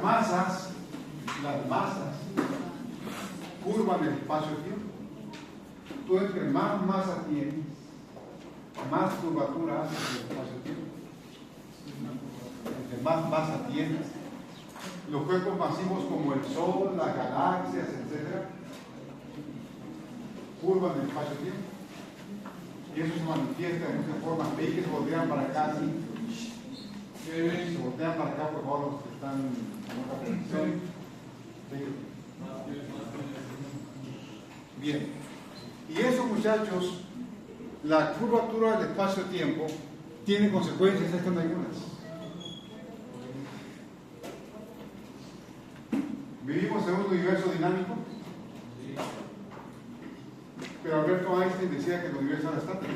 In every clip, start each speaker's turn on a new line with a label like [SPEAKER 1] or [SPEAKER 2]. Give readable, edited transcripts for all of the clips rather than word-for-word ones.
[SPEAKER 1] las masas curvan el espacio-tiempo. Tú entre más masa tienes, más curvatura haces el espacio-tiempo. Entre más masa tienes, los cuerpos masivos como el Sol, las galaxias, etc., curvan el espacio-tiempo. Y eso se manifiesta de muchas formas. Veis que se voltean para acá, ¿sí? Se voltean para acá, por favor, los que están en otra posición. Bien. Y eso, muchachos, la curvatura del espacio-tiempo tiene consecuencias, estas algunas. ¿Vivimos en un universo dinámico? Pero Alberto Einstein decía que el universo era estático.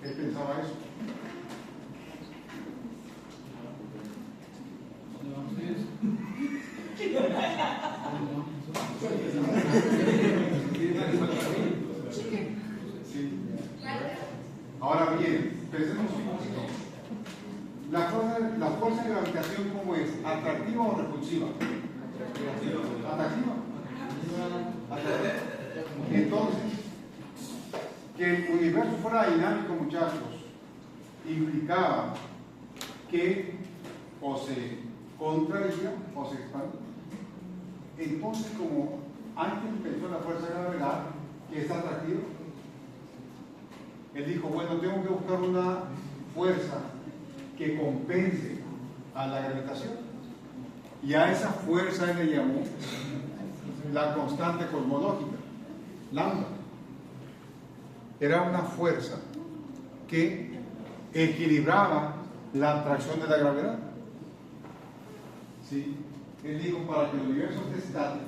[SPEAKER 1] Él pensaba eso. Sí. Ahora bien, pensemos un poquito. La fuerza de gravitación, ¿cómo es? ¿Atractiva o repulsiva? ¿Atractiva? Entonces, que el universo fuera dinámico, muchachos, implicaba que o se contraía o se expandía. Entonces, como Einstein pensó en la fuerza de gravedad, que es atractiva, él dijo, bueno, tengo que buscar una fuerza que compense a la gravitación. Y a esa fuerza él le llamó la constante cosmológica, lambda. Era una fuerza que equilibraba la atracción de la gravedad. ¿Sí? Él dijo, para que el universo esté estático,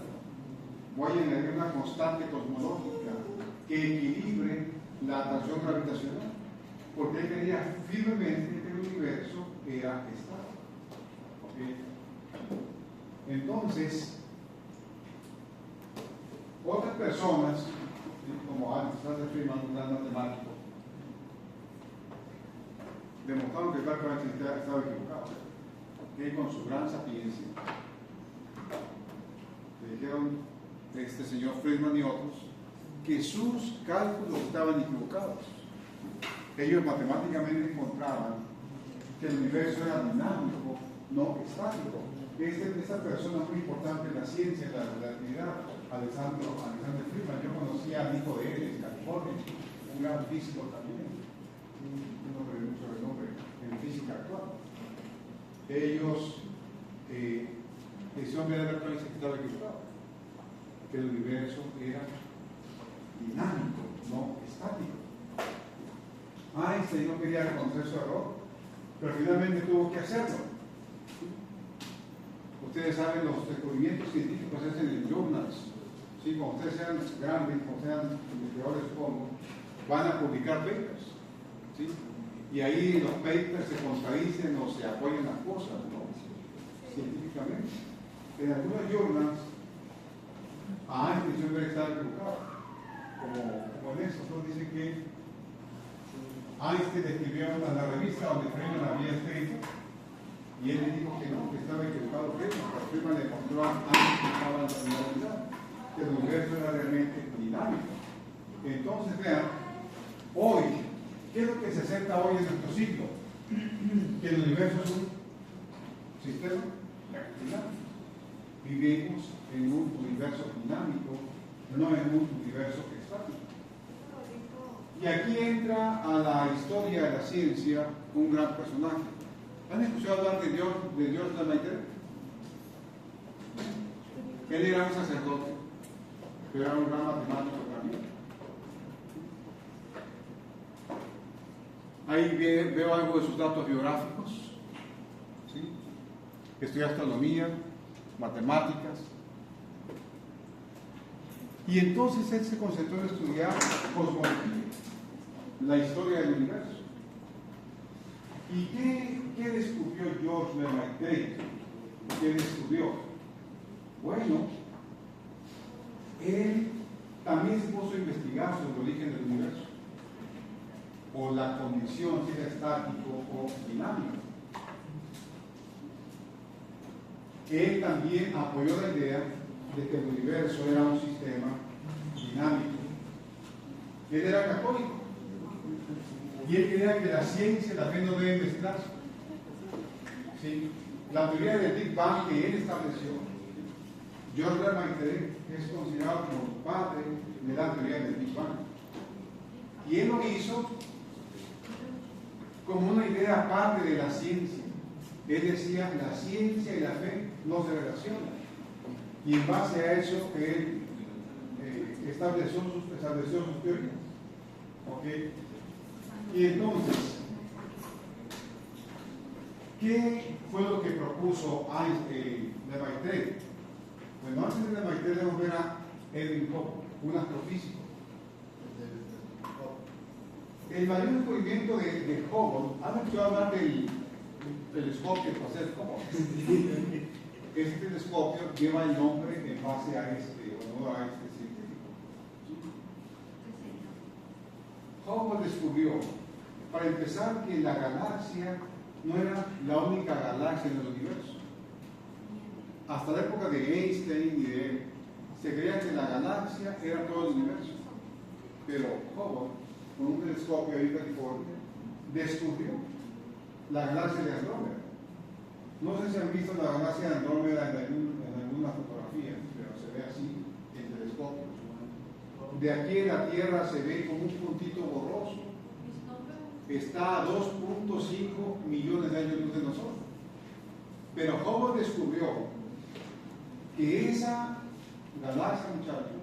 [SPEAKER 1] voy a añadir una constante cosmológica que equilibre la atracción gravitacional, porque él creía firmemente que el universo era estático. ¿Okay? Entonces, otras personas, como Alexander Friedman, un gran matemático, demostraron que Albert Einstein estaba equivocado. Que con su gran sapiencia le dijeron este señor Friedman y otros que sus cálculos estaban equivocados. Ellos matemáticamente encontraban que el universo era dinámico, no estático. Esta persona muy importante en la ciencia, en la relatividad, Alexander Friedman, yo conocía al hijo de él en California, un gran físico también, un hombre de mucho renombre en física actual. Ellos, ese hombre de Albert Einstein estaba equivocado, que el universo era dinámico, no estático. Einstein no quería reconocer su error, pero finalmente tuvo que hacerlo. Ustedes saben, los descubrimientos científicos se hacen en journals. ¿Sí? Cuando ustedes sean grandes, cuando sean investigadores, supongo, van a publicar papers. ¿Sí? Y ahí los papers se contradicen o se apoyan las cosas, ¿no? Científicamente. En algunos journals, Einstein siempre está equivocado. Como en eso, todos dicen que Einstein escribió en la revista donde Friedman había escrito, y él le dijo que no, que estaba equivocado Friedman, pero Friedman le mostró a Einstein que estaba en la realidad, que el universo era realmente dinámico. Entonces, vean, hoy, ¿qué es lo que se acepta hoy en nuestro siglo? Que el universo es un sistema dinámico. Vivimos en un universo dinámico, no en un universo estático. Y aquí entra a la historia de la ciencia un gran personaje. ¿Han escuchado hablar de George Lemaitre? Él era un sacerdote, pero era un gran matemático también. Ahí veo algo de sus datos biográficos. ¿Sí? Estudió astronomía, matemáticas. Y entonces él se concentró en estudiar cosmología, la historia del universo. ¿Y qué descubrió George Lemaitre? ¿Qué descubrió? Bueno, él también se puso a investigar sobre el origen del universo, o la condición si era estático o dinámico. él también apoyó la idea de que el universo era un sistema dinámico. Él era católico y él creía que la ciencia y la fe no deben mezclarse. ¿Sí? La teoría del Big Bang que él estableció, George Lemaitre es considerado como el padre de la teoría del Big Bang. Y él lo hizo como una idea aparte de la ciencia. Él decía, la ciencia y la fe no se relacionan. Y en base a eso, él estableció sus teorías. ¿Okay? Y entonces, ¿qué fue lo que propuso Lemaitre? Bueno, antes de Lemaitre debemos ver a Edwin Hubble, un astrofísico. El mayor descubrimiento de Hubble, han escuchado hablar del telescopio espacial Hubble. Este telescopio lleva el nombre en base a honor a este científico. Hubble descubrió, para empezar, que la galaxia no era la única galaxia en el universo. Hasta la época de Einstein y de él, se creía que la galaxia era todo el universo. Pero Hubble, con un telescopio ahí en California, descubrió la galaxia de Andrómeda. No sé si han visto la galaxia de Andrómeda en alguna fotografía, pero se ve así en telescopio. De aquí en la Tierra se ve como un puntito borroso. Está a 2.5 millones de años luz de nosotros. Pero Hubble descubrió que esa galaxia, muchachos,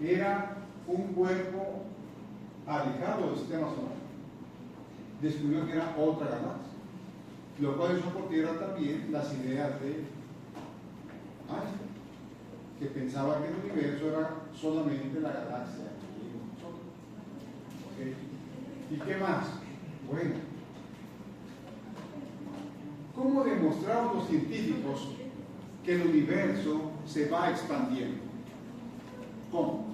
[SPEAKER 1] era un cuerpo alejado del sistema solar. Descubrió que era otra galaxia, lo cual soportieron también las ideas de Einstein, que pensaba que el universo era solamente la galaxia que vivimos nosotros. ¿Okay? ¿Y qué más? Bueno, ¿cómo demostraron los científicos que el universo se va expandiendo? ¿Cómo?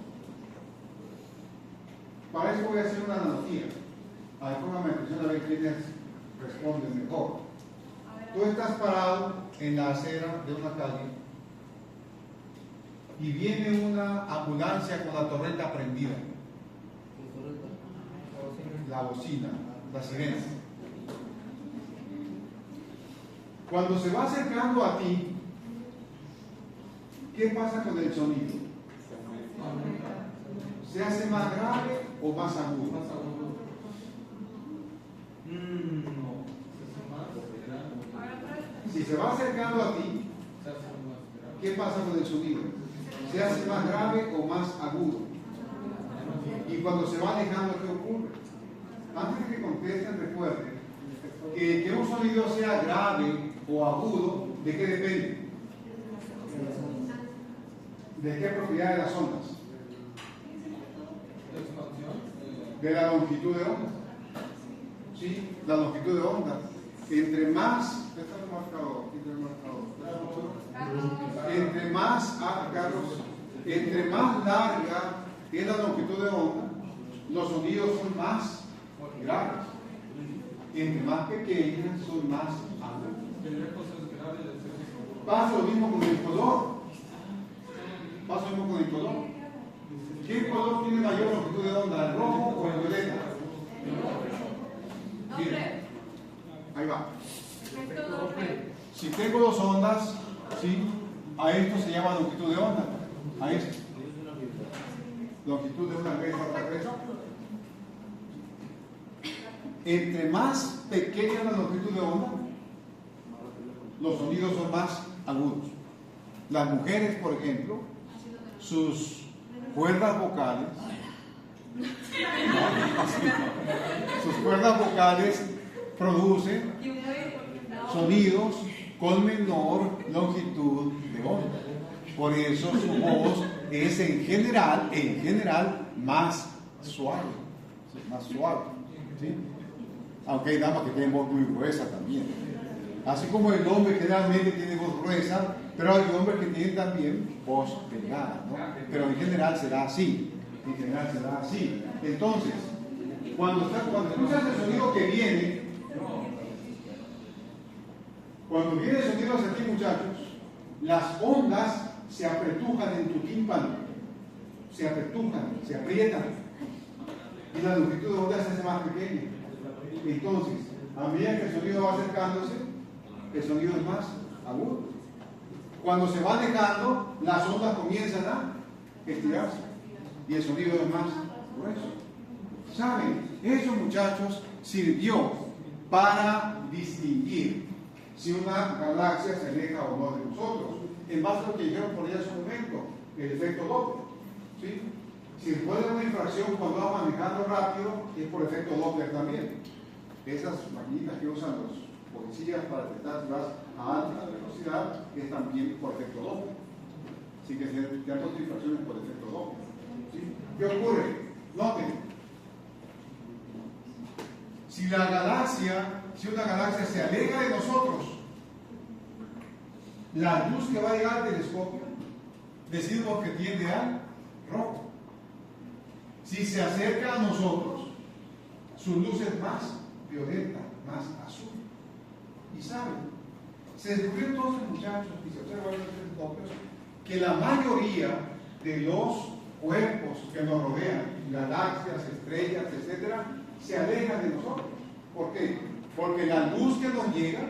[SPEAKER 1] Para eso voy a hacer una analogía. A ver, póngame atención a ver quiénes responden mejor. Tú estás parado en la acera de una calle y viene una ambulancia con la torreta prendida. La bocina, la sirena. Cuando se va acercando a ti, ¿qué pasa con el sonido? ¿Se hace más grave o más agudo? Si se va acercando a ti, ¿qué pasa con el sonido? ¿Se hace más grave o más agudo? Y cuando se va alejando, ¿qué ocurre? Antes de que contesten, recuerden que un sonido sea grave o agudo, ¿de qué depende? ¿De qué propiedad de las ondas? De la longitud de onda. ¿Sí? La longitud de onda. Entre más, entre más larga es la longitud de onda, los sonidos son más graves. Entre más pequeñas son más agudas. Pasa lo mismo con el color. Pasa lo mismo con el color. ¿Qué color tiene mayor longitud de onda, el rojo o el violeta? Miren, ahí va. Si tengo dos ondas, ¿sí? A esto se llama longitud de onda. A esto. Longitud de una vez a otra vez. Entre más pequeña la longitud de onda, los sonidos son más agudos. Las mujeres, por ejemplo, sus cuerdas vocales, sus cuerdas vocales producen sonidos con menor longitud de onda. Por eso su voz es en general más suave. Más suave. ¿Sí? Aunque hay damas que tienen voz muy gruesa también. Así como el hombre generalmente tiene voz gruesa, pero hay hombres que tienen también voz delgada, ¿no? Pero en general será así. En general será así. Entonces, cuando escuchas el sonido que viene, cuando viene el sonido hacia ti, muchachos, las ondas se apretujan en tu tímpano, se apretujan, se aprietan, y la longitud de onda se hace más pequeña. Entonces, a medida que el sonido va acercándose, el sonido es más agudo. Cuando se va alejando, las ondas comienzan a estirarse y el sonido es más grueso. ¿Saben? Eso, muchachos, sirvió para distinguir si una galaxia se aleja o no de nosotros, en base a lo que dijeron por allá hace un momento, el efecto Doppler. ¿Sí? Si después de una infracción, cuando va manejando rápido, es por efecto Doppler también. Esas maquinitas que usan los policías para detectar si vas a alta velocidad es también por efecto Doppler. Así que se dan dos infracciones por efecto Doppler. ¿Sí? ¿Qué ocurre? Noten. Si una galaxia se aleja de nosotros, la luz que va a llegar al telescopio, decimos que tiende al rojo. Si se acerca a nosotros, su luz es más violeta, más azul. Y saben, se descubrió entonces, muchachos, y se observa en los telescopios, que la mayoría de los cuerpos que nos rodean, galaxias, estrellas, etcétera, se alejan de nosotros. ¿Por qué? Porque la luz que nos llega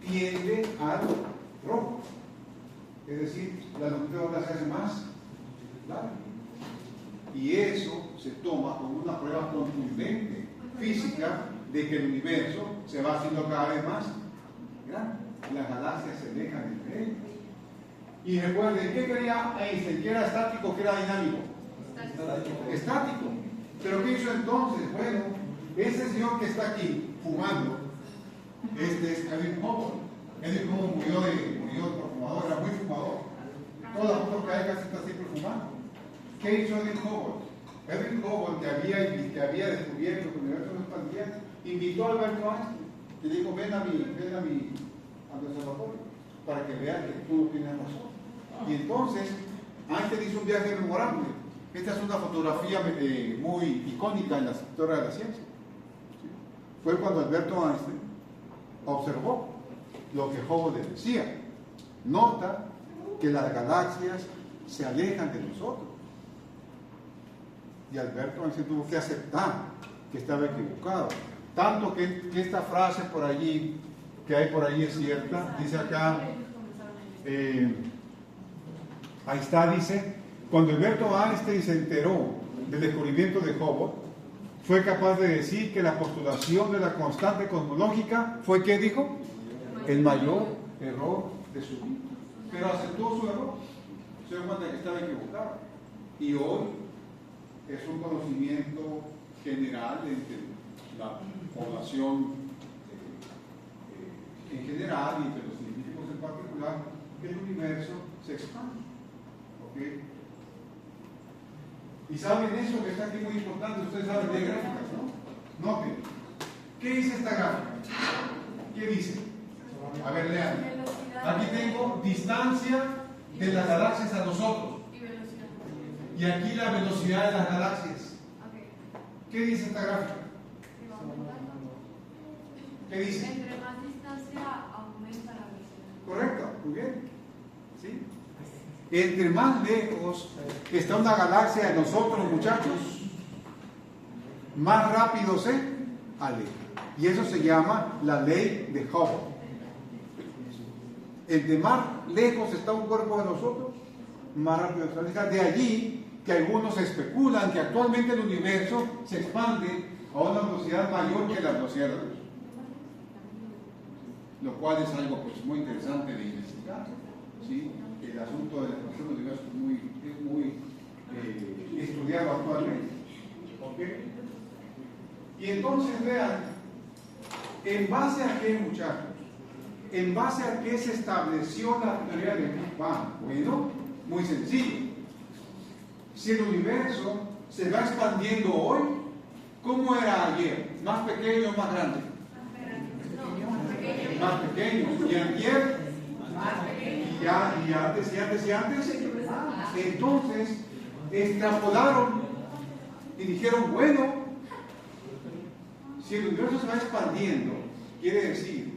[SPEAKER 1] tiende al rojo. Es decir, la longitud de onda se hace más larga. Y eso se toma como una prueba contundente física de que el universo se va haciendo cada vez más grande. Las galaxias se alejan entre ellas. Y recuerden, ¿qué creía Einstein? ¿Que era estático o que era dinámico? Estático. ¿Pero qué hizo entonces? Bueno, ese señor que está aquí fumando, este es Edwin Hubble. Edwin Hubble murió por fumador, era muy fumador. Todas las fotos que hay casi está siempre fumando. ¿Qué hizo Edwin Hubble? Edwin Hubble, que había descubierto que el universo no expandía, invitó a Alberto Einstein y dijo: ven a mi observatorio para que vean que tú tienes razón. Y entonces Einstein hizo un viaje memorable. Esta es una fotografía muy icónica en la historia de la ciencia. ¿Sí? Fue cuando Alberto Einstein observó lo que Hubble le decía. Nota que las galaxias se alejan de nosotros. Y Alberto Einstein tuvo que aceptar que estaba equivocado. Tanto que esta frase por allí, que hay por ahí, es cierta. Dice acá, ahí está, dice: cuando Alberto Einstein se enteró del descubrimiento de Hubble, fue capaz de decir que la postulación de la constante cosmológica fue, ¿qué dijo? El mayor error de su vida. Pero aceptó su error. Se dio cuenta que estaba equivocado. Y hoy es un conocimiento general entre la población en general y entre los científicos en particular, que el universo se expande. ¿Okay? Y saben eso que está aquí muy importante, ustedes saben de gráficas, ¿no? Noten, ¿qué dice esta gráfica? ¿Qué dice? A ver, lean. Aquí tengo distancia de las galaxias a nosotros. Y aquí la velocidad de las galaxias. ¿Qué dice esta gráfica? ¿Qué dice?
[SPEAKER 2] Entre más distancia aumenta la velocidad.
[SPEAKER 1] Correcto, muy bien. ¿Sí? Entre más lejos está una galaxia de nosotros, muchachos, más rápido se aleja. Y eso se llama la ley de Hubble. Entre más lejos está un cuerpo de nosotros, más rápido se aleja. De allí que algunos especulan que actualmente el universo se expande a una velocidad mayor que la velocidad de la luz. Lo cual es algo pues, muy interesante de investigar. ¿Sí? El asunto de la expansión del universo es muy estudiado actualmente. ¿Okay? Y entonces vean, ¿en base a qué, muchachos? ¿En base a qué se estableció la teoría del Big Bang? Bueno, muy sencillo. Si el universo se va expandiendo hoy, ¿cómo era ayer? ¿Más pequeño o más grande? Más pequeño. ¿Y ayer? Y antes. Entonces, extrapolaron y dijeron, bueno, si el universo se va expandiendo, quiere decir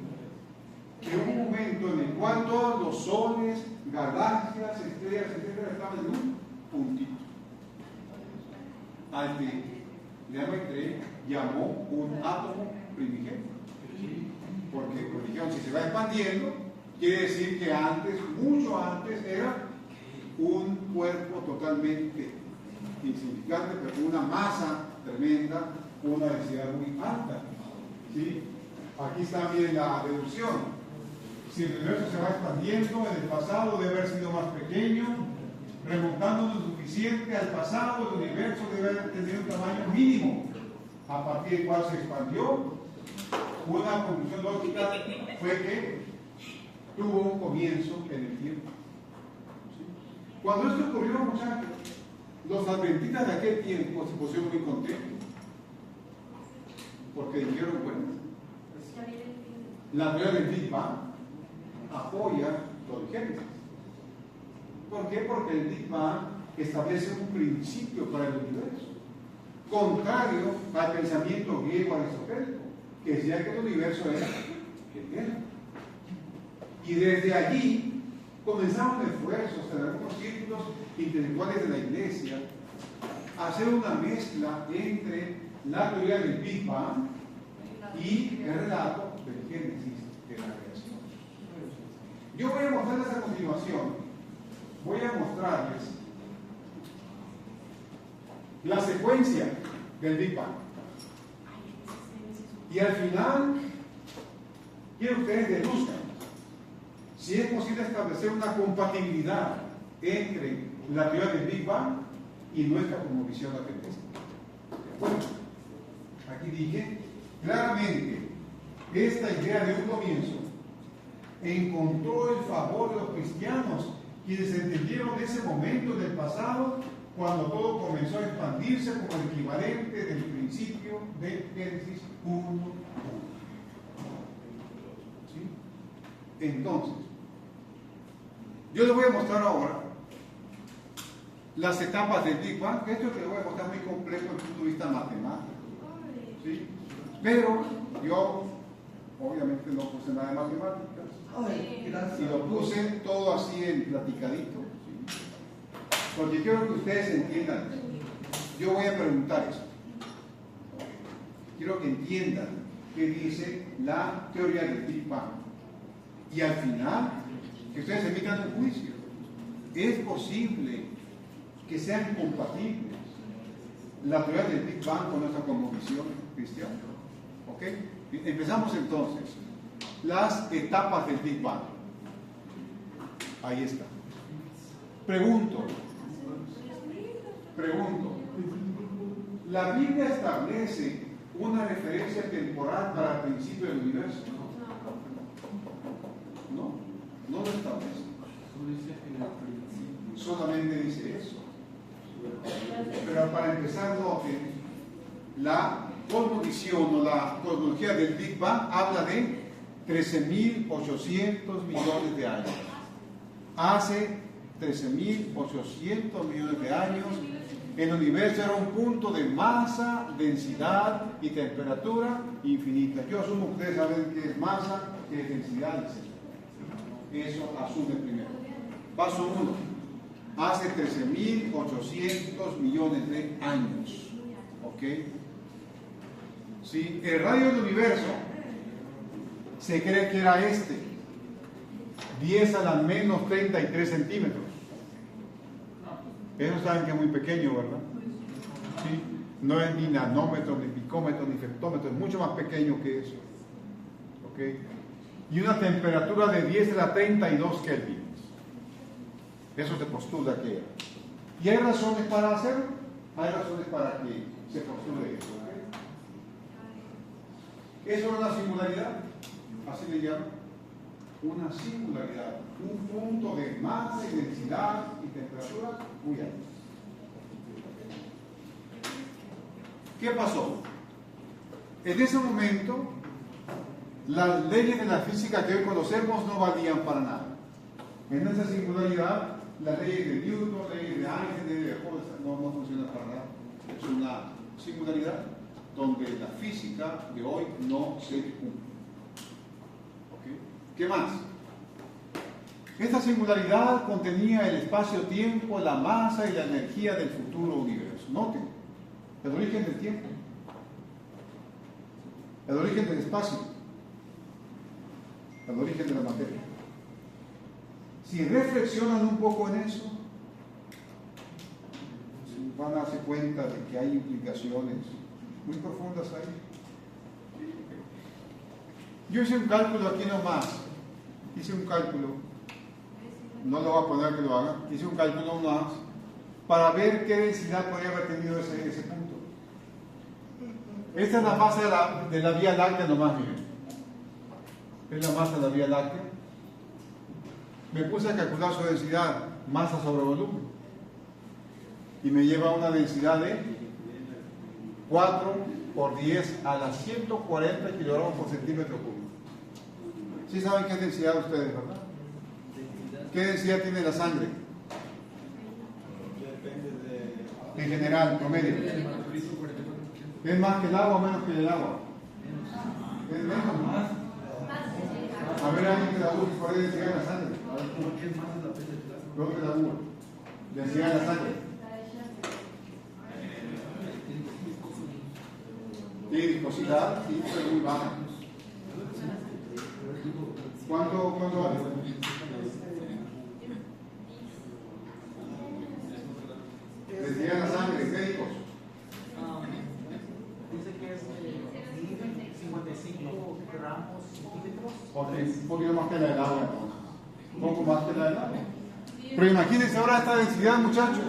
[SPEAKER 1] que hubo un momento en el cual todos los soles, galaxias, estrellas, etcétera, estaban en un puntito. Al que Lemaitre llamó un átomo primigenio. Porque pues, dijeron, si se va expandiendo, quiere decir que antes, mucho antes, era un cuerpo totalmente insignificante, pero con una masa tremenda, una densidad muy alta. ¿Sí? Aquí está bien la deducción. Si el universo se va expandiendo, en el pasado debe haber sido más pequeño, remontándonos lo suficiente al pasado, el universo debe haber tenido un tamaño mínimo, a partir del cual se expandió. Una conclusión lógica fue que tuvo un comienzo en el tiempo. ¿Sí? Cuando esto ocurrió, muchachos, los adventistas de aquel tiempo se pusieron muy contentos, porque dijeron, bueno, la teoría del Big Bang apoya lo de Génesis. ¿Por qué? Porque el Big Bang establece un principio para el universo, contrario al pensamiento griego aristotélico, que decía que el universo era eterno. Y desde allí comenzaron esfuerzos en algunos círculos intelectuales de la Iglesia a hacer una mezcla entre la teoría del Big Bang y el relato del Génesis de la creación. Yo voy a mostrarles a continuación, voy a mostrarles la secuencia del Big Bang. Y al final, quiero que ustedes deduzcan si es posible establecer una compatibilidad entre la teoría del Big Bang y nuestra cosmovisión adventista. Bueno, aquí dije claramente que esta idea de un comienzo encontró el favor de los cristianos, quienes entendieron ese momento del pasado cuando todo comenzó a expandirse como el equivalente del principio de Génesis 1:1. ¿Sí? Entonces, yo les voy a mostrar ahora las etapas del Big Bang. Esto que les voy a mostrar muy complejo desde el punto de vista matemático. ¿Sí? Pero yo, obviamente, no puse nada de matemáticas. Y lo puse todo así en platicadito. ¿Sí? Porque quiero que ustedes entiendan. Yo voy a preguntar esto. Quiero que entiendan qué dice la teoría del Big Bang. Y al final, que ustedes emitan un juicio. ¿Es posible que sean compatibles la teoría del Big Bang con nuestra cosmovisión cristiana? ¿Ok? Empezamos entonces. Las etapas del Big Bang. Ahí está. Pregunto. ¿La Biblia establece una referencia temporal para el principio del universo? No lo establece. Solamente dice eso. Pero para empezar, noten, la cosmovisión o la cosmología del Big Bang habla de 13.800 millones de años. Hace 13.800 millones de años, el universo era un punto de masa, densidad y temperatura infinita. Yo asumo que ustedes saben qué es masa, qué es densidad, etc. Eso asume primero. Paso 1. Hace 13.800 millones de años. ¿Ok? ¿Sí? El radio del universo se cree que era 10 a la menos 33 centímetros. Eso saben que es muy pequeño, ¿verdad? ¿Sí? No es ni nanómetro, ni picómetro, ni femtómetro, es mucho más pequeño que eso. ¿Ok? Y una temperatura de 10 a la 32 kelvins. Eso se postula que era. ¿Y hay razones para hacerlo? Hay razones para que se postule eso. ¿Ok? ¿Eso es una singularidad? Así le llaman. Una singularidad. Un punto de masa y densidad y temperatura muy alto. ¿Qué pasó? En ese momento, las leyes de la física que hoy conocemos no valían para nada. En esa singularidad, las leyes de Newton, leyes de Einstein, leyes de Hubble no funcionan para nada. Es una singularidad donde la física de hoy no se cumple. ¿Okay? ¿Qué más? Esta singularidad contenía el espacio-tiempo, la masa y la energía del futuro universo. Noten, el origen del tiempo, el origen del espacio, el origen de la materia. Si reflexionan un poco en eso, van a darse cuenta de que hay implicaciones muy profundas ahí. Yo hice un cálculo aquí nomás, hice un cálculo, no lo voy a poner que lo haga, hice un cálculo nomás para ver qué densidad podría haber tenido ese punto. Esta es la masa de la Vía Láctea nomás, miren. Es la masa de la Vía Láctea. Me puse a calcular su densidad, masa sobre volumen, y me lleva a una densidad de 4 por 10 a las 140 kilogramos por centímetro cúbico. ¿Sí saben qué es densidad ustedes, verdad? ¿Qué densidad tiene la sangre? En general, promedio. ¿Es más que el agua o menos que el agua? ¿Es menos o más? A ver, alguien que la busque por ahí densidad de la sangre. Creo que la busque. Densidad de la sangre. Y viscosidad, sí, es muy baja. ¿Cuánto vale? Densidad de la sangre, médicos.
[SPEAKER 3] Dice que es 55 gramos centímetros.
[SPEAKER 1] Ok, un poquito más que la del agua entonces. Un poco más que la del agua. Pero imagínense ahora esta densidad, muchachos.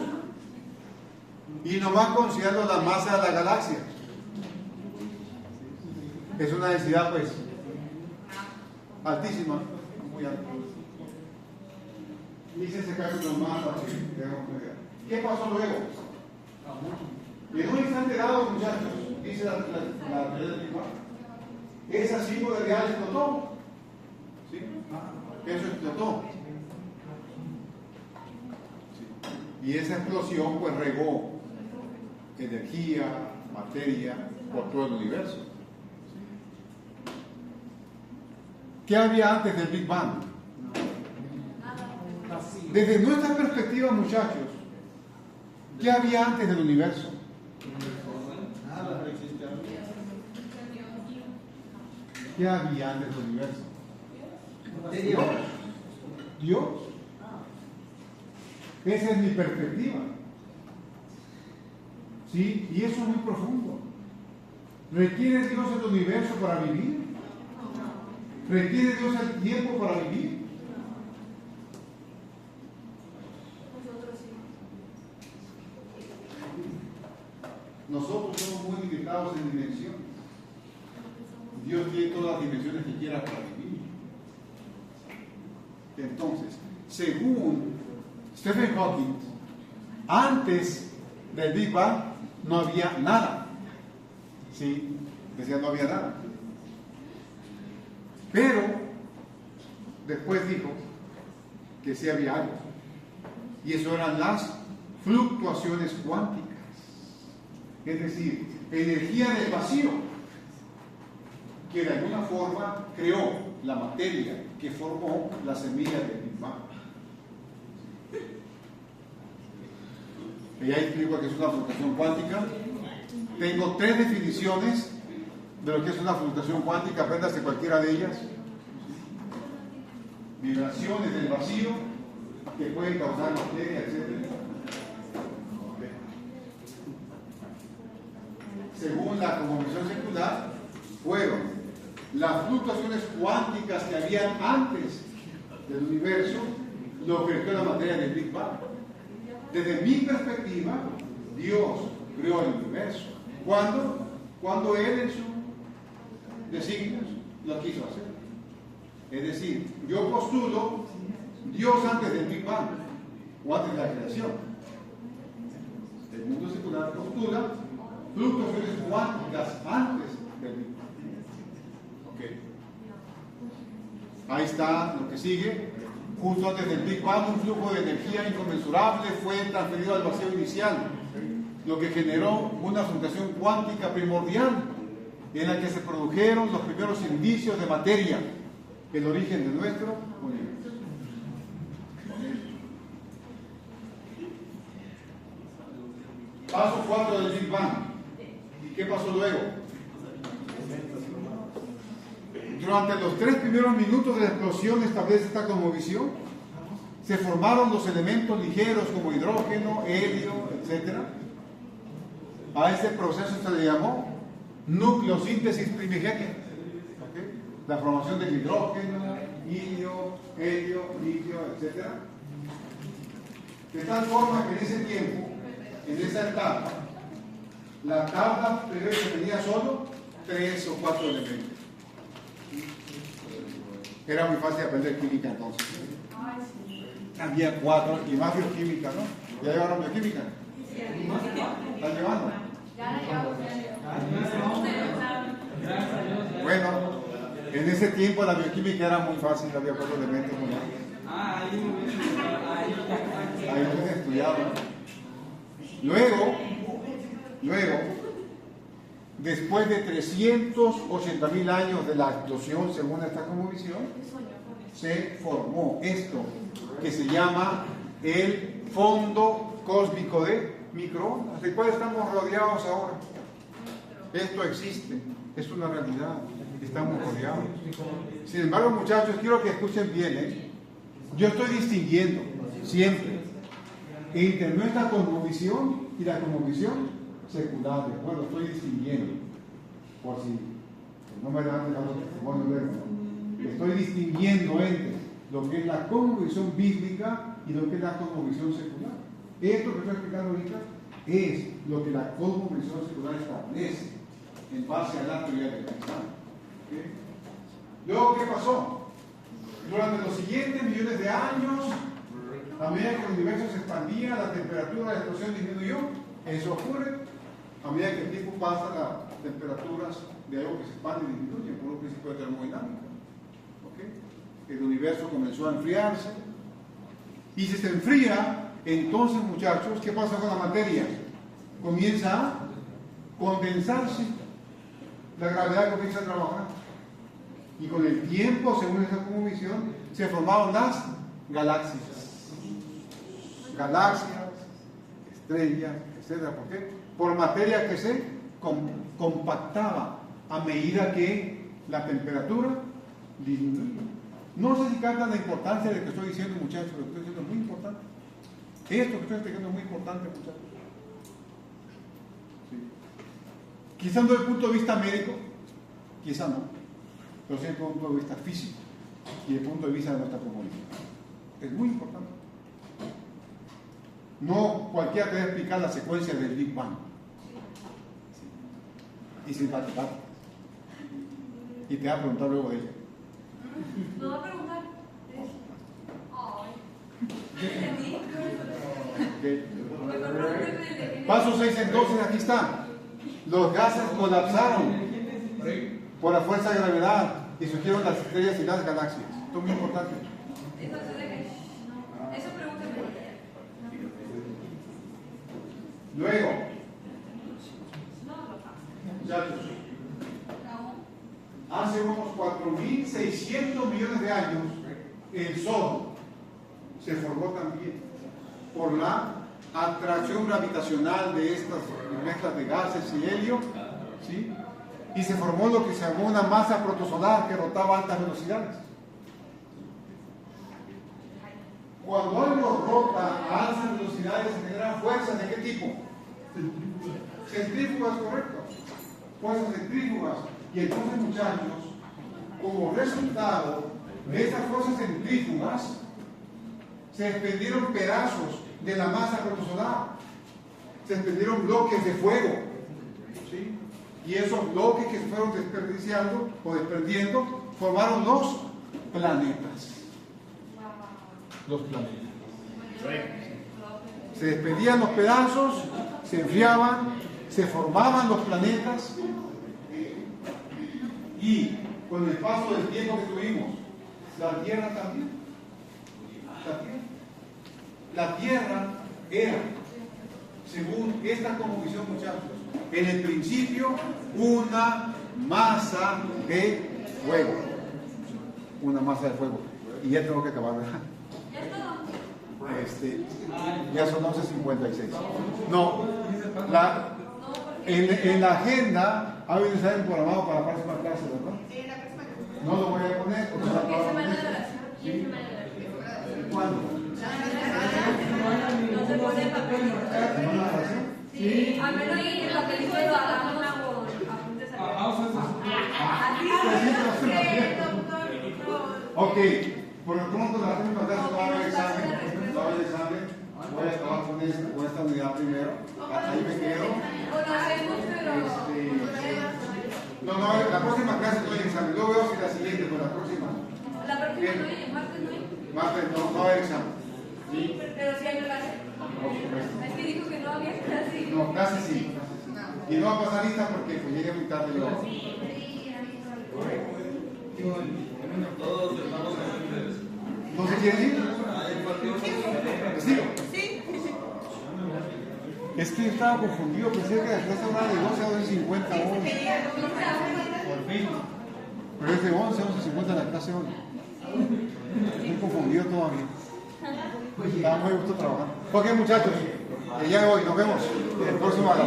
[SPEAKER 1] Y nomás considerando la masa de la galaxia. Es una densidad, pues, altísima, muy alta. Hice ese cálculo más para que tengamos una idea. ¿Qué pasó luego? En un instante dado, muchachos, dice la teoría del Big Bang, esa singularidad explotó. ¿Sí? Eso explotó. ¿Sí? Y esa explosión, pues, regó energía, materia, por todo el universo. ¿Qué había antes del Big Bang? Desde nuestra perspectiva, muchachos, ¿qué había antes del universo? ¿Qué había antes del universo? Dios. Esa es mi perspectiva. ¿Sí? Y eso es muy profundo. ¿Requiere Dios el universo para vivir? ¿Requiere Dios el tiempo para vivir? Nosotros somos muy limitados en dimensiones. Dios tiene todas las dimensiones que quiera para vivir. Entonces, según Stephen Hawking, antes del Big Bang no había nada. Sí, decía no había nada. Pero después dijo que sí había algo. Y eso eran las fluctuaciones cuánticas. Es decir, energía del vacío, que de alguna forma creó la materia que formó la semilla del Big Bang. Y ahí explico que es una fluctuación cuántica. Tengo 3 definiciones de lo que es una fluctuación cuántica, apréndase cualquiera de ellas. Vibraciones del vacío que pueden causar materia, etc. Según la cosmovisión secular, fueron las fluctuaciones cuánticas que habían antes del universo lo que creó la materia del Big Bang. Desde mi perspectiva, Dios creó el universo. ¿Cuándo? Cuando Él en sus designios lo quiso hacer. Es decir, yo postulo Dios antes del Big Bang o antes de la creación. El mundo secular postula fluctuaciones cuánticas antes del Big Bang. Okay. Ahí está lo que sigue. Justo antes del Big Bang, un flujo de energía inconmensurable fue transferido al vacío inicial, lo que generó una fluctuación cuántica primordial en la que se produjeron los primeros indicios de materia. el origen de nuestro universo. Paso 4 del Big Bang. ¿Y qué pasó luego? Durante los 3 primeros minutos de la explosión establece esta cosmovisión. Se formaron los elementos ligeros como hidrógeno, helio, etc. A ese proceso se le llamó nucleosíntesis primigenia. ¿Okay? La formación del hidrógeno, helio, litio, etc. De tal forma que en ese tiempo, en esa etapa, la tabla periódica tenía solo 3 o 4 elementos. Era muy fácil aprender química entonces. Había 4 y más bioquímica, ¿no? ¿Ya llevaron bioquímica? ¿Están llevando? Bueno, en ese tiempo la bioquímica era muy fácil, había 4 elementos. Ahí lo he estudiado. Luego, después de 380.000 años de la explosión, según esta cosmovisión, se formó esto que se llama el fondo cósmico de microondas, del cual estamos rodeados ahora. Esto existe, es una realidad, estamos rodeados. Sin embargo, muchachos, quiero que escuchen bien, ¿eh? Yo estoy distinguiendo siempre entre nuestra cosmovisión y la cosmovisión secular, ¿de acuerdo? Estoy distinguiendo, por si no me dan los testimonios luego, ¿no? Estoy distinguiendo entre lo que es la cosmovisión bíblica y lo que es la cosmovisión secular. Esto que estoy explicando ahorita es lo que la cosmovisión secular establece en base a la teoría del pensamiento. ¿Okay? Luego, ¿qué pasó? Durante los siguientes millones de años, a medida que el universo se expandía, la temperatura de la explosión disminuyó. Eso ocurre a medida que el tiempo pasa, las temperaturas de algo que se expande y disminuye por un principio de termodinámica. ¿Okay? El universo comenzó a enfriarse, y si se enfría, entonces, muchachos, ¿qué pasa con la materia? Comienza a condensarse, la gravedad comienza a trabajar, y con el tiempo, según esa cosmovisión, se formaron las galaxias, estrellas, etc. ¿Por qué? Por materia que se compactaba a medida que la temperatura disminuía. No sé si captan la importancia de lo que estoy diciendo, muchachos, lo que estoy diciendo es muy importante. Esto que estoy explicando es muy importante, muchachos. Sí. Quizá no desde el punto de vista médico, quizá no, pero sí desde el punto de vista físico y desde el punto de vista de nuestra comunidad. Es muy importante. No cualquiera te va a explicar la secuencia del Big Bang. Sí. Y sin matemáticas. Y te va a preguntar luego de ella.
[SPEAKER 2] No va a preguntar.
[SPEAKER 1] Okay. Paso 6 entonces, aquí está. Los gases colapsaron por la fuerza de gravedad y surgieron las estrellas y las galaxias. Esto es muy importante.
[SPEAKER 2] Eso pregúntame.
[SPEAKER 1] Luego, muchachos, hace unos 4.600 millones de años, el Sol se formó también por la atracción gravitacional de estas mezclas de gases y helio, ¿sí? Y se formó lo que se llamó una masa protosolar que rotaba a altas velocidades. Cuando algo rota a altas velocidades se generan fuerzas ¿de qué tipo? Centrífugas, correcto. Fuerzas centrífugas. Y entonces, muchachos, como resultado de esas fuerzas centrífugas, se desprendieron pedazos de la masa protosolar, se desprendieron bloques de fuego, ¿sí? Y esos bloques que se fueron desperdiciando o desprendiendo formaron los planetas. Los planetas. Se desprendían los pedazos, se enfriaban, se formaban los planetas, y con el paso del tiempo que tuvimos, la Tierra también. La Tierra era, según esta cosmovisión, muchachos, en el principio una masa de fuego. una masa de fuego. Y ya tengo que acabar, ¿verdad?
[SPEAKER 2] ¿Ya es todo?
[SPEAKER 1] Ya son 11:56. No, en la agenda hay un examen programado para la próxima clase, ¿verdad?
[SPEAKER 4] Sí, la próxima.
[SPEAKER 1] No lo voy a poner porque
[SPEAKER 2] ¿Qué
[SPEAKER 1] no
[SPEAKER 2] semana de oración? ¿Qué semana de oración?
[SPEAKER 1] ¿Cuándo?
[SPEAKER 2] No se pone el papelito.
[SPEAKER 1] ¿Semana de oración?
[SPEAKER 2] Sí, a menos que el papelito lo hagamos por apuntes aquí.
[SPEAKER 1] Ok, por lo pronto la próxima clase no va a haber examen. No va a haber examen. Voy a acabar con esta unidad primero. Ahí me quedo.
[SPEAKER 2] O lo hacemos, pero...
[SPEAKER 1] No, la próxima clase no hay examen. Luego veo si la siguiente, pero la próxima.
[SPEAKER 2] La próxima no hay, el martes no hay.
[SPEAKER 1] Martes no hay examen. ¿Sí?
[SPEAKER 2] Pero sí hay clase.
[SPEAKER 1] Por supuesto.
[SPEAKER 2] Es que dijo que no había clase.
[SPEAKER 1] No, clase sí. Y no va a pasar lista porque pues, llegué muy tarde. Yo. ¿No se quieren ir? ¿Les digo?
[SPEAKER 4] Sí.
[SPEAKER 1] Es que estaba confundido, pensé que la clase era de 12 a 12:50 hoy. Pero es de 11 a 11:50 la clase hoy. Estoy confundido todavía. Estaba muy gusto trabajar. Ok, muchachos, ya me voy, nos vemos en el próximo año.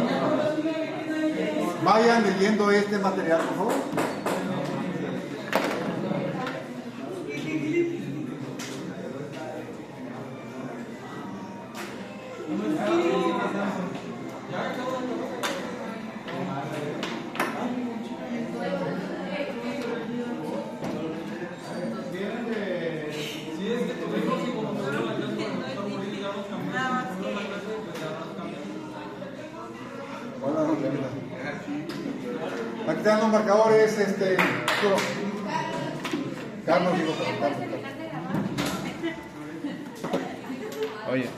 [SPEAKER 1] Vayan leyendo este material, por favor. Hola, aquí están los marcadores, Carlos, digo, Carlos. Oye.